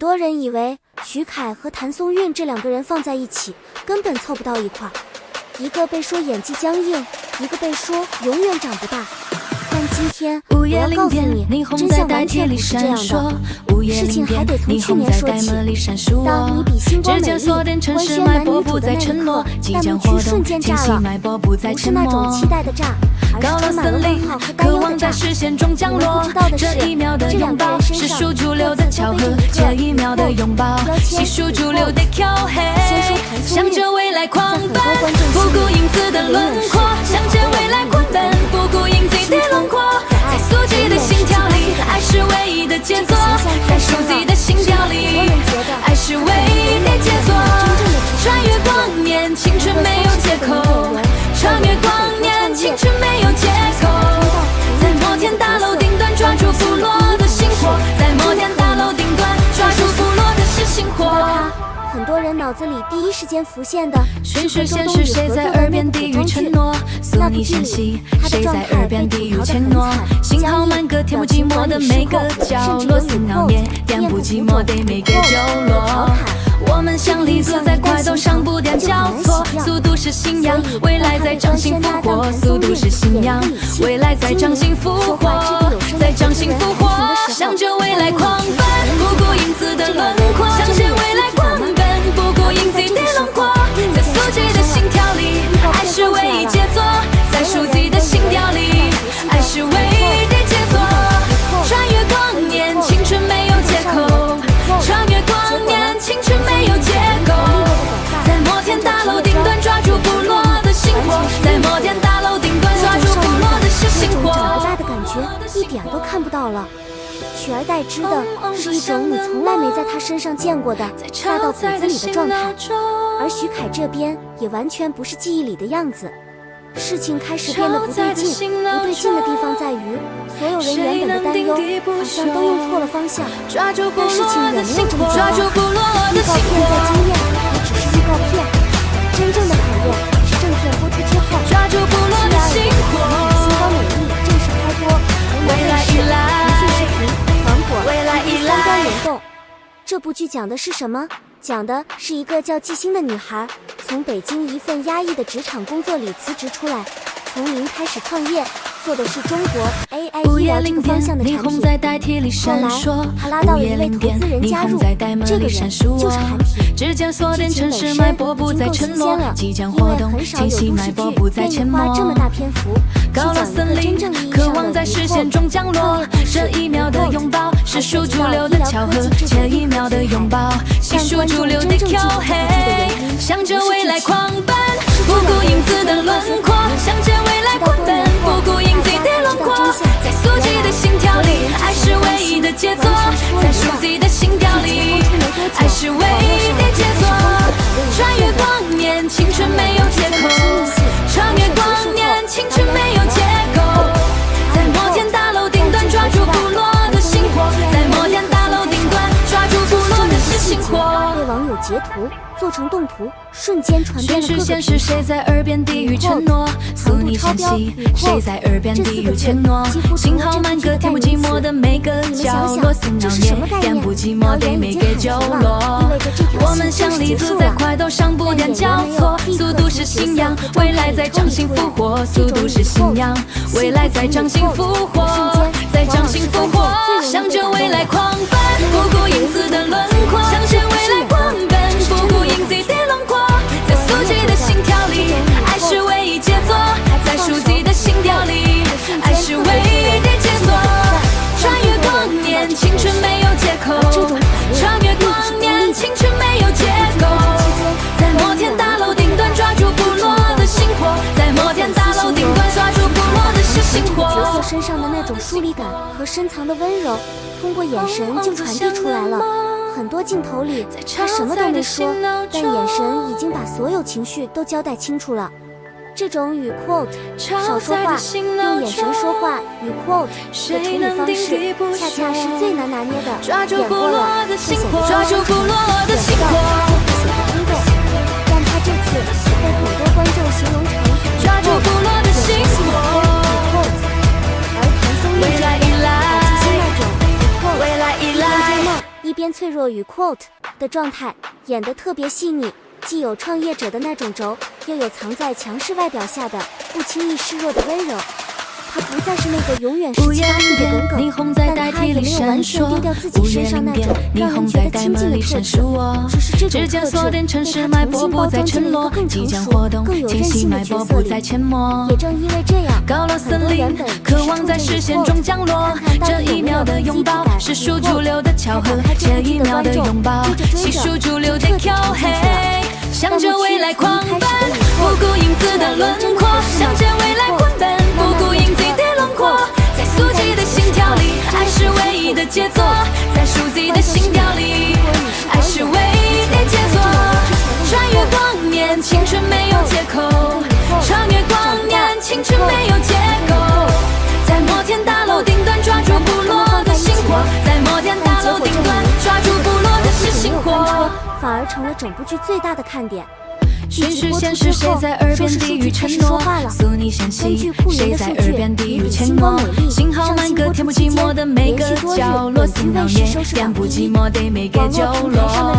多人以为徐凯和谭松韵这两个人放在一起根本凑不到一块儿，一个被说演技僵硬，一个被说永远长不大。但今天我要告诉你，真相完全不是这样的。事情还得从去年说起。当你比星光美丽、官宣男女主的那一刻，弹幕区瞬间炸了，不是那种期待的炸，而是充满了问号和担忧的炸。我们不知道的是，这两个人身上各自都背着一个标签。先说谭松韵，在很多观众心里，不顾影子的轮廓，向着未来狂奔，不顾影子的轮廓，在速记的心跳里，爱是唯一的杰作，在熟悉的心跳里，爱是唯一的杰作。穿越光年，青春没有借口，穿越光年，青春没有借口，在摩天大楼顶端抓住部落的星火，在摩天大楼顶端抓住部落的是星火。很多人脑子里第一时间浮现的循序渐进，谁在耳边低语承诺？诉你相惜，谁在耳边低语承诺？信号满格，填不寂寞的每个角落，思闹夜，填不寂寞的每个角落。我们像离子在快斗上不断交错，速度是信仰，未来在掌心复活。速度是信仰，未来在掌心复活，在掌心复活。向着未来狂奔，不顾影子的轮廓，向着未来狂奔，不顾影子的轮廓，在速记的心跳里，爱是唯一杰作，在熟记的心跳里，爱是唯一的杰作。穿越光年，青春没有借口，穿越光年，青春没有借口，在摩天大楼顶端抓住部落的星火，在摩天大楼顶端抓住部落的是星火。长不大的感觉一点都看不到了，取而代之的是一种你从来没在他身上见过的大到骨子里的状态。而徐凯这边也完全不是记忆里的样子。事情开始变得不对劲，不对劲的地方在于，所有人原本的担忧好像都用错了方向。但事情远没有这么糟糕，预告片再惊艳也只是预告片，真正的考验是正片播出之后。抓住部落的星火，星光美丽正式开播，未来已来，腾讯视频、芒果、未来已来3端联动。这部剧讲的是什么？讲的是一个叫季星的女孩，从北京一份压抑的职场工作里辞职出来，从零开始创业，做的是中国 AI 医疗这个方向的产品。后来她拉到了一位投资人加入，这个人就是韩平。剧情本身已经够新鲜了，因为很少有都市剧愿意花这么大篇幅去讲一个真正意义上的以后这一秒的拥抱是属主流的巧合，前一秒的拥抱细数主流的挑黑，向着未来狂奔，不顾影子的轮廓，向着未来狂奔，不顾影子的轮廓，在速记的心跳里，爱是唯一的杰作，在熟悉的心跳里，爱是唯一的杰作。穿越光年，青春没有借口，穿越光年，青春没有借口，在摩天大楼顶端抓住部落的星火，在摩天大楼顶端抓住部落的是星火。被网友截图做成动图，瞬间传遍了各个平台。谁在耳边低语承诺？诉你相惜，谁在耳边低语承诺？信号满格，填不寂寞的每个角落，思闹夜，填不寂寞的每个角落。我们像离子在快斗上不断交错，速度是信仰，未来在掌心复活。速度是信仰，未来在掌心复活，在掌心复活。向着未来狂奔，不顾影子的轮廓，向着未来狂奔，不顾影子的轮廓，在速记的心跳里，爱是唯一杰作，在熟悉的心跳里，爱是唯一的杰作。穿越光年，青春没有借口，穿越光年，青春没有借口，在摩天大楼顶端抓住部落的星火，在摩天大楼顶端抓住部落的是星火。角色身上的那种疏离感和深藏的温柔，通过眼神就传递出来了。很多镜头里他什么都没说，但眼神已经把所有情绪都交代清楚了。这种与 quote 少说话，用眼神说话与 quote 的处理方式，恰恰是最难拿捏的。演过了会显得抓住部落的星火，会显得空洞，但他这次被很多观众形容成抓住部落的星火。而谭松韵这边把季星那种 quote 一边做梦一边脆弱与 quote 的状态，演得特别细腻，既有创业者的那种轴，又有藏在强势外表下的不轻易示弱的温柔。他不再是那个永远17、18岁的耿耿，但他也没有完全丢掉自己身上那种让人觉得亲近的特质，只是这种特质被他重新包装成了一个更成熟、更有韧性的角色里。也正因为这样，高楼森林渴望在视线中降落，这一秒的拥抱是属主流的巧合，这一秒的拥抱细数主流的口黑，向着未来狂奔，不顾影子的轮廓，向着未来狂奔，不顾影子的轮廓，在速记的心跳里，爱是唯一的杰作，在数记的心跳里，爱是唯一的杰作，穿越光年，青春没有借口，穿越光年，青春没有借口，在摩天大楼顶端抓住部落的星火，在摩天大楼顶端抓住部落的是星火，反而成了整部剧最大的看点。循序渐进，谁在耳边低语承诺？诉你纤细，谁在耳边低语承诺？信号满格，填不寂寞的每个角落，思闹夜，填不寂寞的每个角落。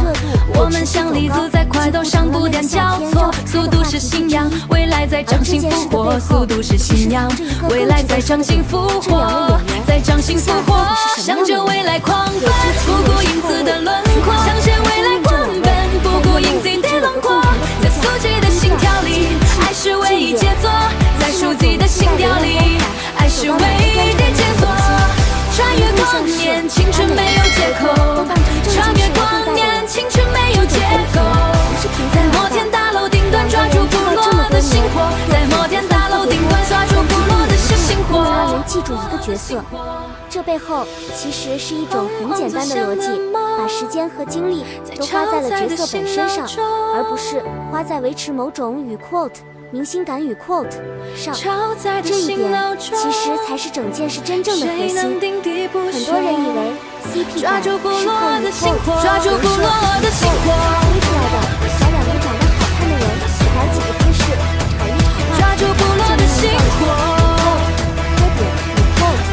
我们像立足在快道上，不断交错，速度是信仰，未来在掌心复活，速度是信仰，未来在掌心复活，在掌心复活，向着未来狂奔，不顾影子的轮廓，向着未来狂奔，不顾影子的轮廓。在速记的心跳里，爱是唯一杰作，在数记的心跳里，爱是唯一的杰作，穿越光年，青春没有借口，穿越光年，青春没有借口，在摩天大楼顶端抓住部落的星火，在摩天大楼顶端抓住部落的是星火。让人记住一个角色，这背后其实是一种很简单的逻辑，把时间和精力都花在了角色本身上，而不是花在维持某种与 quote 明星感与 quote 上。这一点其实才是整件事真正的核心。很多人以为 CP 感是靠与 quote 抓住部落的星火推出来的，找两个长得好看的人，来几个姿势，炒一炒抓住部落的星火。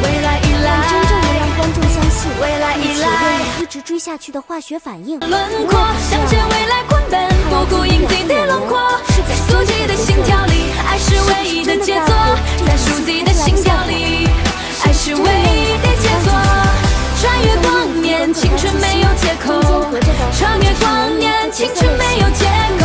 未来以来，真正的让观众相信，未来以来，愿意一直追下去的化学反应。轮廓向着未来狂奔，不顾影子的轮廓，在速记的心跳里，爱是唯一的杰作，在数记的心跳里，爱是唯一的杰作，穿越光年，青春没有借口，穿越光年，青春没有借口，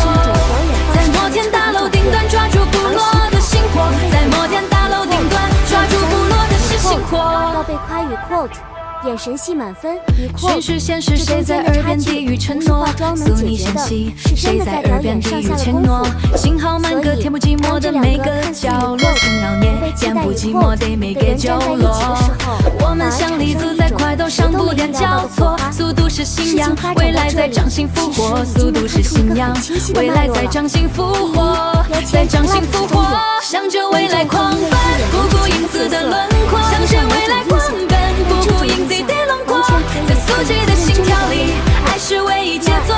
在摩天大楼顶端抓住部落的星火，在摩天大楼顶端抓住部落的是星火。要被夸与 quote， 眼神戏满分与 quote， 循序渐进，谁在耳边低语承诺？诉你纤细，谁在耳边低语承诺？信号满格，填不寂寞的每个角落，思闹夜，填不寂寞的每个角落。我们像立足在快道上，不断交错，速度是信仰，未来在掌心复活，速度是信仰，未来在掌心复活，在掌心复活，向着未来狂奔，不顾影子的轮廓，向着未来狂奔，不顾影子的轮廓，在速记的心跳里，爱是唯一杰作，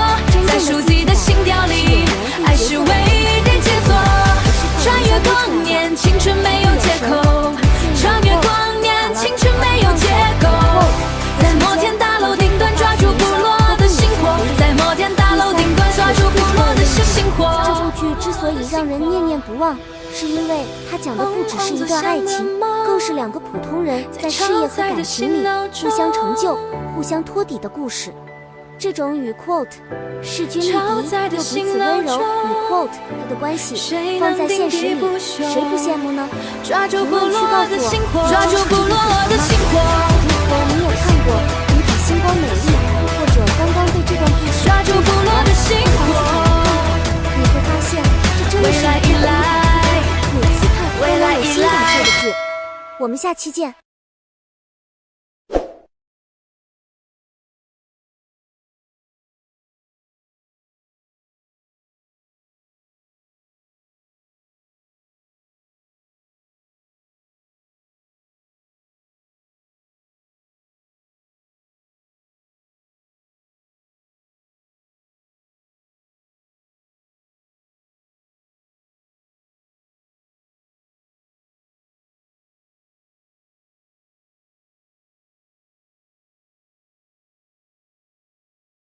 在数记的心跳里，爱是唯一的杰作，穿越光年，青春没有借口，穿越光年，青春没有借口，在摩天大楼顶端抓住部落的星火，在摩天大楼顶端抓住部落的是星火。这部剧之所以让人念念不忘，是因为它讲的不只是一段爱情，更是两个普通人在事业和感情里互相成就、互相托底的故事。这种与 quote 势均力敌又彼此温柔与 quote 它的关系，放在现实里，谁不羡慕呢？抓住部落的星火，抓住部落的星火。如果你也看过《你比星光美丽》，或者刚刚被这段故事抓住部落的星火，你会发现这真的是一部每次看都让人心感受的剧。我们下期见。